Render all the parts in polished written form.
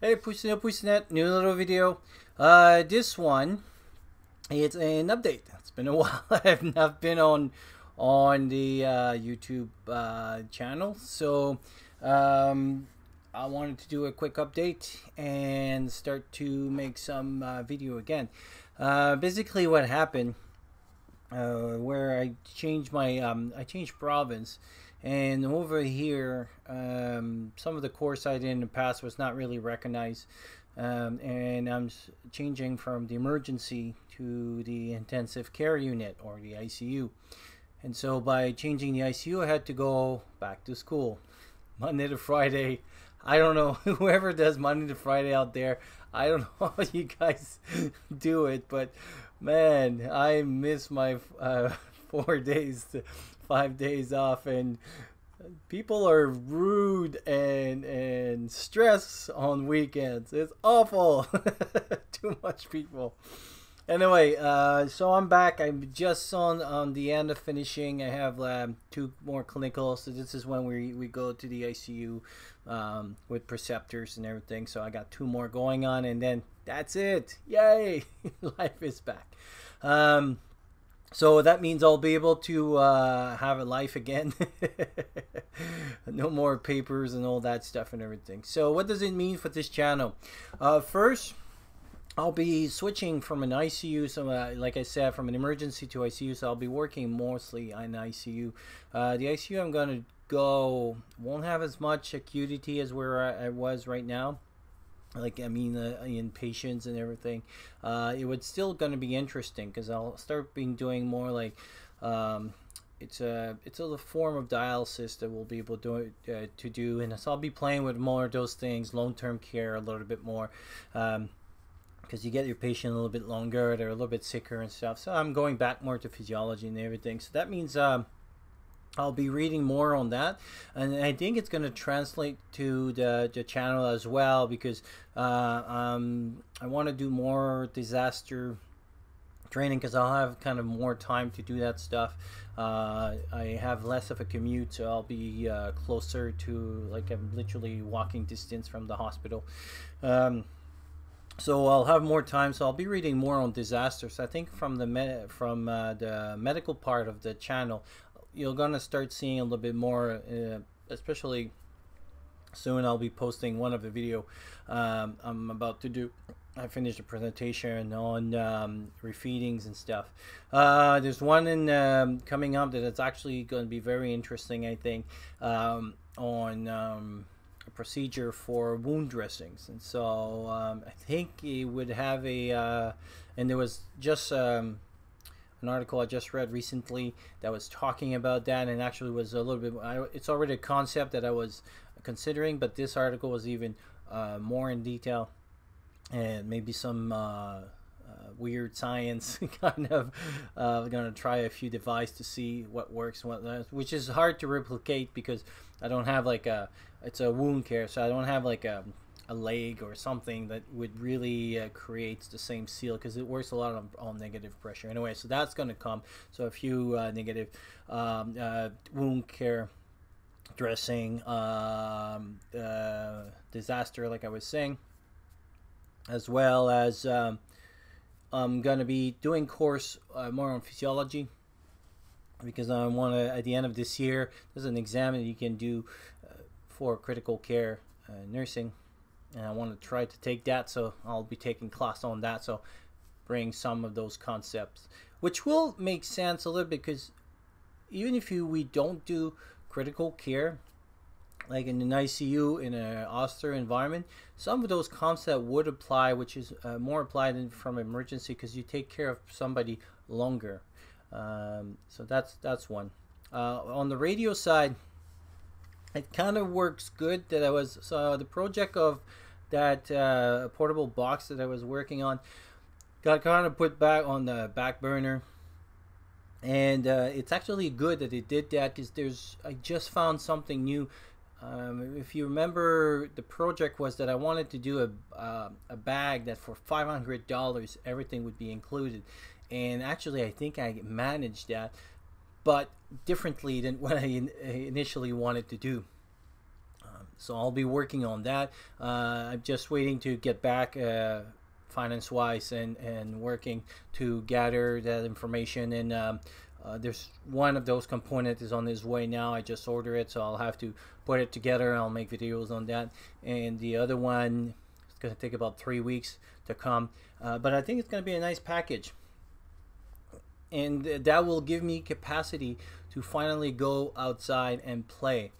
Hey, Pushnet, new little video. This one, it's an update. It's been a while. I have not been on the YouTube channel, so I wanted to do a quick update and start to make some video again. Basically, what happened, where I changed my I changed province. And over here, some of the course I did in the past was not really recognized. And I'm changing from the emergency to the intensive care unit, or the ICU. And so by changing the ICU, I had to go back to school. Monday to Friday. I don't know, whoever does Monday to Friday out there, I don't know how you guys do it, but man, I miss my 4 days, 5 days off, and people are rude and stress on weekends. It's awful. Too much people. Anyway, so I'm back. I'm just on the end of finishing. I have 2 more clinicals. So this is when we go to the ICU with preceptors and everything. So I got 2 more going on, and then that's it. Yay! Life is back. So that means I'll be able to have a life again. No more papers and all that stuff and everything. So what does it mean for this channel? First, I'll be switching from an ICU, so like I said, from an emergency to ICU, so I'll be working mostly on ICU. The ICU I'm going to go won't have as much acuity as where I was right now. Like, I mean, in patients and everything. It would still going to be interesting because I'll start doing more like, it's a form of dialysis that we'll be able to do, and so I'll be playing with more of those things, long-term care a little bit more. Because you get your patient a little bit longer, they're a little bit sicker and stuff. So I'm going back more to physiology and everything. So that means I'll be reading more on that, and I think it's going to translate to the channel as well, because I want to do more disaster training, because I'll have kind of more time to do that stuff. I have less of a commute, so I'll be closer to, like, I'm literally walking distance from the hospital. So I'll have more time, so I'll be reading more on disasters. I think from the medical part of the channel, you're gonna start seeing a little bit more, especially soon. I'll be posting one of the video I'm about to do. I finished a presentation on refeedings and stuff. There's one in coming up that it's actually going to be very interesting, I think, on a procedure for wound dressings. And so I think it would have a and there was just an article I just read recently that was talking about that, and actually was a little bit, it's already a concept that I was considering, but this article was even more in detail, and maybe some weird science kind of gonna try a few devices to see what works and what doesn't, which is hard to replicate because I don't have like it's a wound care, so I don't have like a leg or something that would really create the same seal, because it works a lot on negative pressure anyway. So that's going to come. So a few negative wound care dressing, disaster, like I was saying, as well as I'm going to be doing course more on physiology, because I want to, at the end of this year, there's an exam that you can do for critical care nursing, and I want to try to take that, so I'll be taking class on that, so bring some of those concepts, which will make sense a little bit, because even if we don't do critical care, like in an ICU, in an austere environment, some of those concepts would apply, which is more applied than from emergency, because you take care of somebody longer. So that's one. On the radio side, it kind of works good that I was, so the project of that portable box that I was working on got kind of put back on the back burner, and it's actually good that it did that, because I just found something new. If you remember, the project was that I wanted to do a bag that for $500 everything would be included, and actually I think I managed that, but differently than what I initially wanted to do. So I'll be working on that. I'm just waiting to get back finance wise and working to gather that information, and there's one of those components is on his way now. I just ordered it, so I'll have to put it together. I'll make videos on that, and the other one is going to take about 3 weeks to come, but I think it's going to be a nice package, and that will give me capacity to finally go outside and play.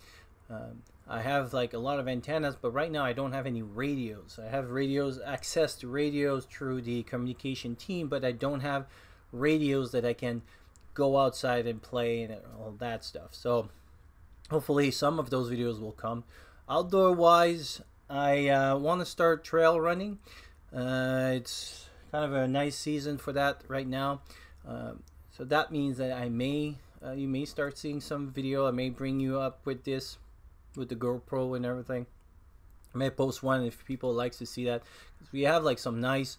I have like a lot of antennas, but right now I don't have any radios. I have radios, access to radios through the communication team, but I don't have radios that I can go outside and play and all that stuff. So hopefully some of those videos will come. Outdoor wise, I want to start trail running. It's kind of a nice season for that right now. So that means that I may you may start seeing some video. I may bring you up with this, with the GoPro and everything. I may post one if people like to see that, because we have like some nice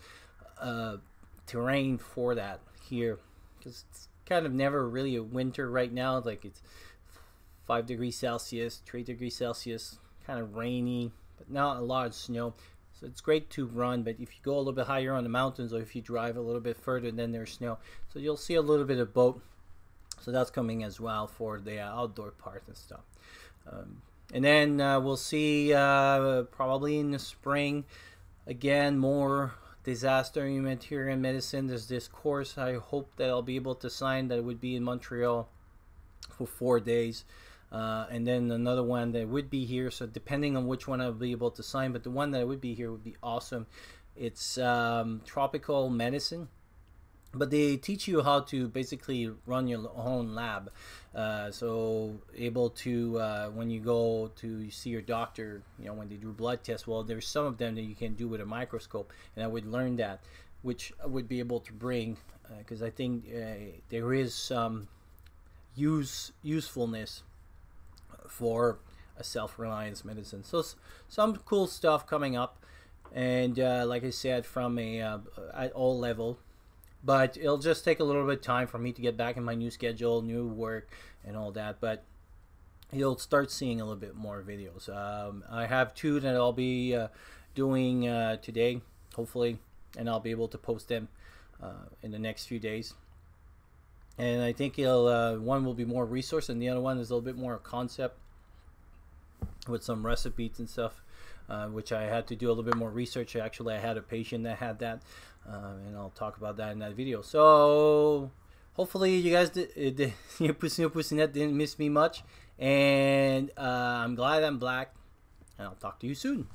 terrain for that here, because it's kind of never really a winter right now. Like it's 5 degrees Celsius, 3 degrees Celsius, kind of rainy, but not a lot of snow. So it's great to run, but if you go a little bit higher on the mountains, or if you drive a little bit further, then there's snow. So you'll see a little bit of both. So that's coming as well for the outdoor part and stuff. And then we'll see probably in the spring, again, more disaster humanitarian medicine. There's this course I hope that I'll be able to sign, that would be in Montreal for 4 days. And then another one that would be here. So depending on which one I'll be able to sign, but the one that would be here would be awesome. It's tropical medicine. But they teach you how to basically run your own lab. So able to, when you go to see your doctor, you know, when they do blood tests, well, there's some of them that you can do with a microscope. And I would learn that, which I would be able to bring, because I think there is some usefulness for a self-reliance medicine. So some cool stuff coming up. And like I said, from a at all level. But it'll just take a little bit of time for me to get back in my new schedule, new work, and all that. But you'll start seeing a little bit more videos. I have 2 that I'll be doing today, hopefully, and I'll be able to post them in the next few days. And I think one will be more resource, and the other one is a little bit more a concept with some recipes and stuff. Which I had to do a little bit more research. Actually, I had a patient that had that, and I'll talk about that in that video. So hopefully you guys your Pussynet didn't miss me much, and I'm glad I'm black, and I'll talk to you soon.